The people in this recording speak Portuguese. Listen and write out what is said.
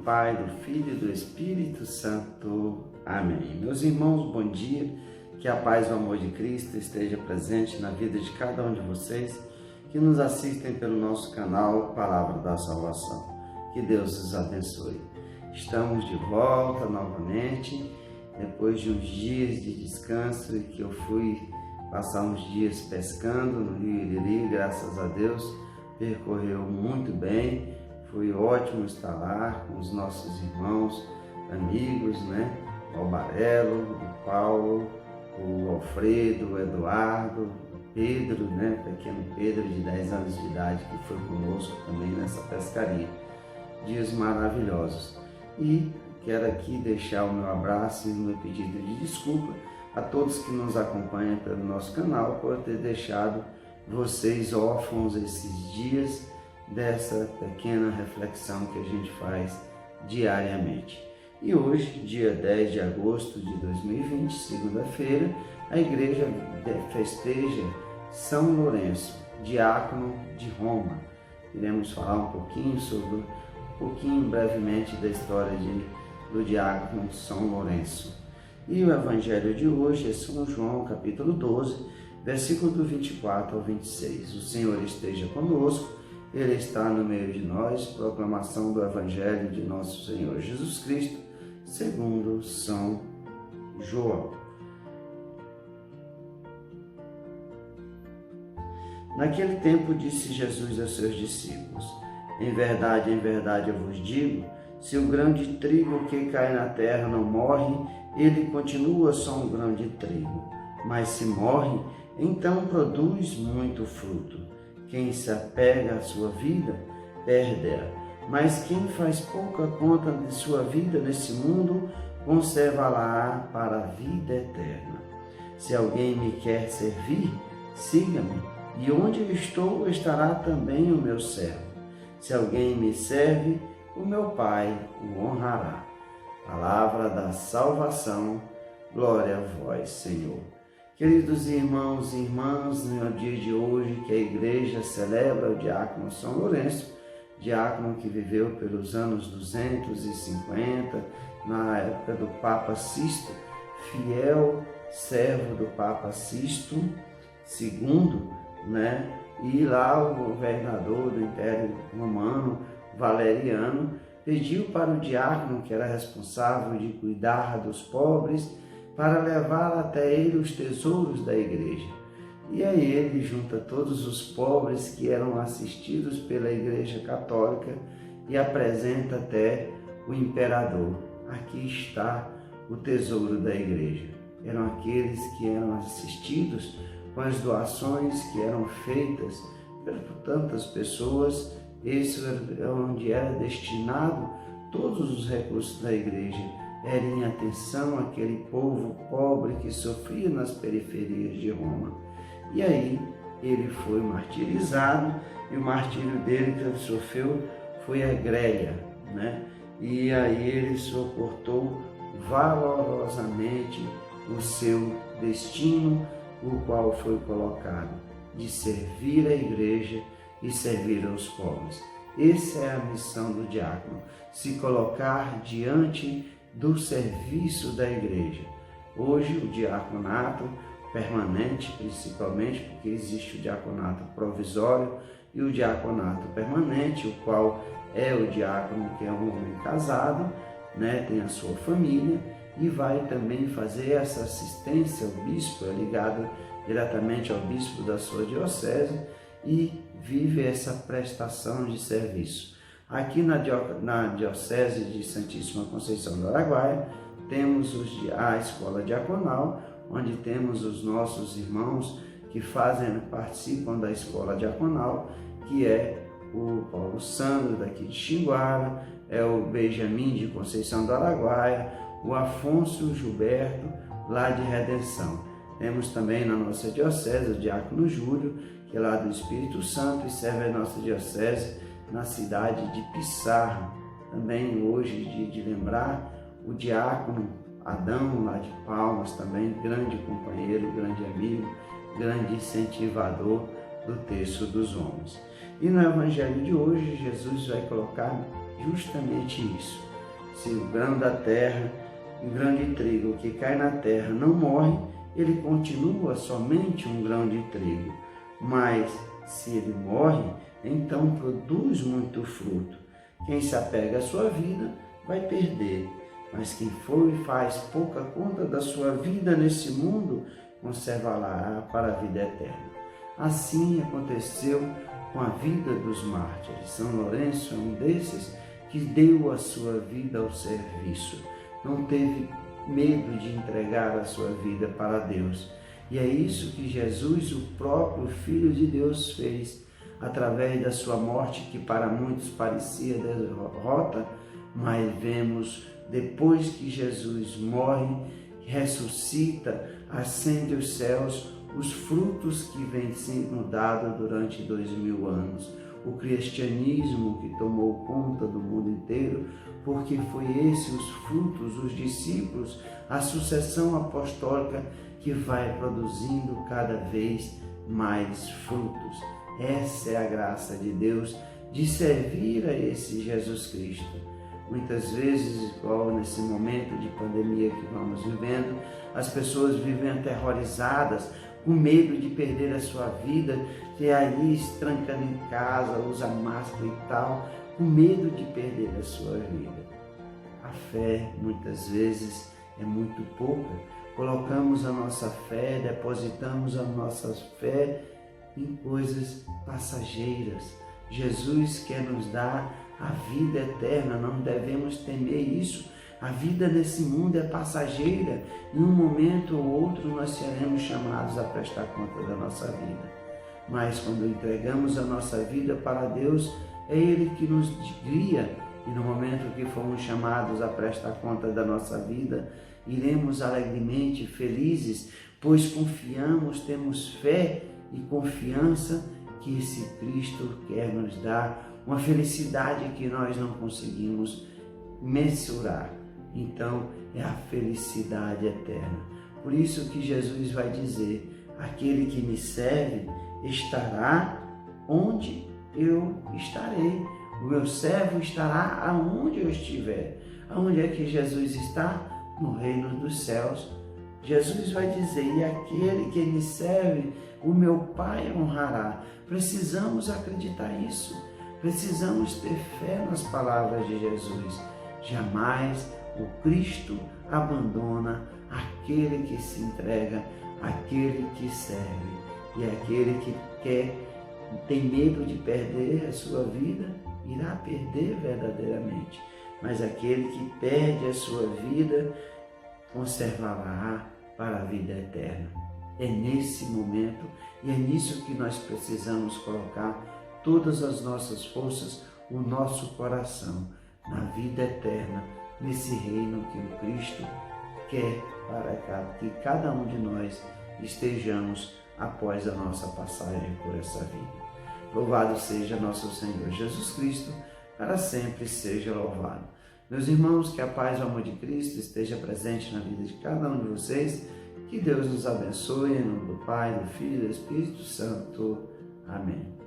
Pai, do Filho e do Espírito Santo. Amém. Meus irmãos, bom dia. Que a paz e o amor de Cristo esteja presente na vida de cada um de vocês que nos assistem pelo nosso canal Palavra da Salvação. Que Deus os abençoe. Estamos de volta novamente, depois de uns dias de descanso e que eu fui passar uns dias pescando no Rio Iriri, graças a Deus, percorreu muito bem, foi ótimo estar lá com os nossos irmãos, amigos, O Albarelo, o Paulo, o Alfredo, o Eduardo, o Pedro, pequeno Pedro de 10 anos de idade, que foi conosco também nessa pescaria. Dias maravilhosos. E quero aqui deixar o meu abraço e o meu pedido de desculpa a todos que nos acompanham pelo nosso canal por ter deixado vocês órfãos esses dias dessa pequena reflexão que a gente faz diariamente. E hoje, dia 10 de agosto de 2020, segunda-feira, a igreja festeja São Lourenço, diácono de Roma. Iremos falar um pouquinho brevemente da história do diácono São Lourenço. E o evangelho de hoje é São João, capítulo 12, versículo do 24 ao 26. O Senhor esteja conosco, Ele está no meio de nós. Proclamação do evangelho de nosso Senhor Jesus Cristo, segundo São João. Naquele tempo disse Jesus aos seus discípulos: em verdade eu vos digo, se o grão de trigo que cai na terra não morre, ele continua só um grão de trigo. Mas se morre, então produz muito fruto. Quem se apega à sua vida, perde-a. Mas quem faz pouca conta de sua vida nesse mundo, conserva-la para a vida eterna. Se alguém me quer servir, siga-me, e onde eu estou, estará também o meu servo. Se alguém me serve, o meu Pai o honrará. Palavra da salvação, glória a vós, Senhor. Queridos irmãos e irmãs, no dia de hoje que a igreja celebra o diácono São Lourenço, diácono que viveu pelos anos 250, na época do Papa Sisto, fiel servo do Papa Sisto II, E lá o governador do Império Romano, Valeriano, pediu para o diácono, que era responsável de cuidar dos pobres, para levar até ele os tesouros da igreja. E aí ele junta todos os pobres que eram assistidos pela Igreja Católica e apresenta até o imperador. Aqui está o tesouro da igreja. Eram aqueles que eram assistidos com as doações que eram feitas por tantas pessoas. Esse é onde era destinado todos os recursos da igreja. Era em atenção àquele povo pobre que sofria nas periferias de Roma. E aí ele foi martirizado, e o martírio dele que ele sofreu foi a greia, E aí ele suportou valorosamente o seu destino, o qual foi colocado de servir a igreja e servir aos pobres. Essa é a missão do diácono, se colocar diante do serviço da igreja. Hoje o diaconato permanente, principalmente porque existe o diaconato provisório e o diaconato permanente, o qual é o diácono que é um homem casado, tem a sua família e vai também fazer essa assistência ao bispo, é ligado diretamente ao bispo da sua diocese e vive essa prestação de serviço. Aqui na Diocese de Santíssima Conceição do Araguaia, temos a Escola Diaconal, onde temos os nossos irmãos que participam da Escola Diaconal, que é o Paulo Sandro, daqui de Xinguara, é o Benjamin de Conceição do Araguaia, o Afonso Gilberto, lá de Redenção. Temos também na nossa diocese o diácono Júlio, que é lá do Espírito Santo e serve a nossa diocese na cidade de Pissarra. Também hoje de lembrar o diácono Adão, lá de Palmas, também grande companheiro, grande amigo, grande incentivador do terço dos homens. E no evangelho de hoje, Jesus vai colocar justamente isso. Se o grão da terra, o grão de trigo que cai na terra não morre, ele continua somente um grão de trigo. Mas se ele morre, então produz muito fruto. Quem se apega à sua vida vai perder, mas quem for e faz pouca conta da sua vida nesse mundo, conservará para a vida eterna. Assim aconteceu com a vida dos mártires. São Lourenço é um desses que deu a sua vida ao serviço. Não teve medo de entregar a sua vida para Deus. E é isso que Jesus, o próprio Filho de Deus, fez através da sua morte, que para muitos parecia derrota, mas vemos depois que Jesus morre, ressuscita, ascende aos céus, os frutos que vêm sendo dados durante 2000 anos. O cristianismo que tomou conta do mundo inteiro, porque foi esse os frutos, os discípulos, a sucessão apostólica que vai produzindo cada vez mais frutos. Essa é a graça de Deus de servir a esse Jesus Cristo. Muitas vezes, igual nesse momento de pandemia que vamos vivendo, as pessoas vivem aterrorizadas, com medo de perder a sua vida, e ali se trancando em casa, usa máscara e tal, com medo de perder a sua vida. A fé, muitas vezes, é muito pouca. Colocamos a nossa fé, depositamos a nossa fé em coisas passageiras. Jesus quer nos dar a vida eterna, não devemos temer isso. A vida nesse mundo é passageira. Em um momento ou outro nós seremos chamados a prestar conta da nossa vida. Mas quando entregamos a nossa vida para Deus, é Ele que nos guia. E no momento que formos chamados a prestar conta da nossa vida, iremos alegremente, felizes, pois confiamos, temos fé e confiança que esse Cristo quer nos dar, uma felicidade que nós não conseguimos mensurar. Então, é a felicidade eterna. Por isso que Jesus vai dizer: aquele que me serve estará onde eu estarei. O meu servo estará aonde eu estiver. Aonde é que Jesus está? No reino dos céus. Jesus vai dizer: e aquele que me serve, o meu Pai honrará. Precisamos acreditar nisso. Precisamos ter fé nas palavras de Jesus. Jamais o Cristo abandona aquele que se entrega, aquele que serve. E aquele que tem medo de perder a sua vida, irá perder verdadeiramente. Mas aquele que perde a sua vida, conservará para a vida eterna. É nesse momento e é nisso que nós precisamos colocar todas as nossas forças, o nosso coração, na vida eterna, nesse reino que o Cristo quer para que cada um de nós estejamos após a nossa passagem por essa vida. Louvado seja nosso Senhor Jesus Cristo, para sempre seja louvado. Meus irmãos, que a paz e o amor de Cristo esteja presente na vida de cada um de vocês. Que Deus nos abençoe, em nome do Pai, do Filho e do Espírito Santo. Amém.